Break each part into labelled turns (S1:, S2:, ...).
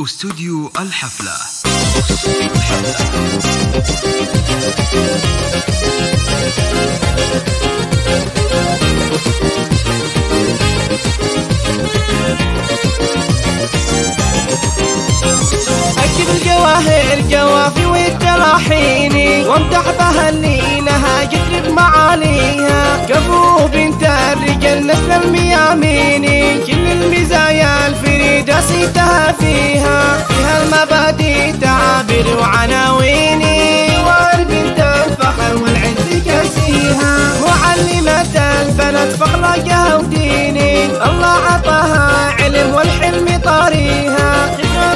S1: استوديو الحفلة.
S2: أكتب الجواهر جوافي والتلاحيني وامدح بها اللي لها يطرب معاليها. كفو بنت الرجال نسل المياميني، كل المزايا الفريدة صيتها فيها المبادئ تعابير وعناويني، والبنت الفخر والعز كاسيها. معلمة البنات فخلقها وديني، الله عطاها علم والحلم طاريها.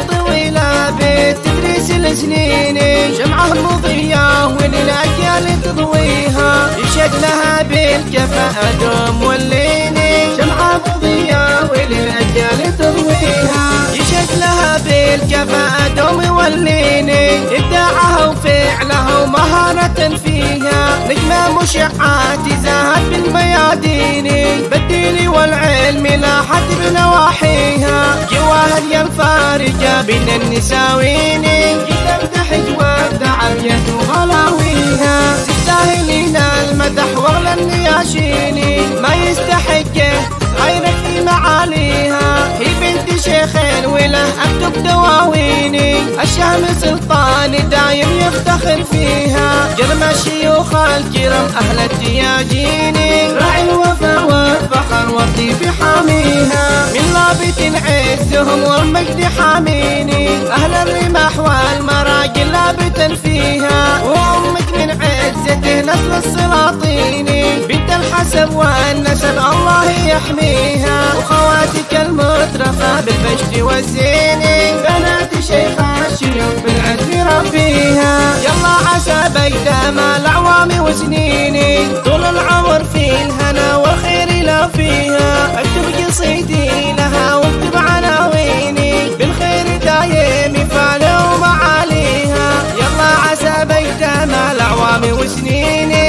S2: طويلة بالتدريس السنين، جمعة مضية وللأجيال تضويها. يشهد لها بالكفاءة دوم والليني، جمعة مضية وللأجيال تضويها. يشهد لها بالكفاءة دوم والليني، إبداعها وفعلها ومهارة فيها. نجمة مشعة زاهت بالميادين، بالدين والعلم لاحت بنواحيها. جواهر يا الفارقة بين النساوين، تمتحج وابدعت وغلاويها. تستاهلين المدح واغلى النياشين، ما يستحقه غيرك في معاليها. هي بنت شيخ وله اكتب دواويني، الشهم سلطان دايم يفتخر فيها. جرم الشيوخ الكرام اهل الدياجين، راعي الوفا والفخر والطيب حاميها. من لابت عزهم والمجد حاميني، اهل الرماح والمراجل لابتا فيها. وامك من عزته نسل السلاطين، بنت الحسب والنسب الله يحميها. وخواتك المترفة بالبشت والزين، بنات شيخ الشيوخ بالعدل ربيها. يلا عسى بيدام الأعوام وسنيني، طول العمر في الهنا والخير لا فيها. اكتب قصيدي لها واكتب عناويني، بالخير دايم يفعل ومعاليها. يلا عسى بيدام الأعوام وسنيني،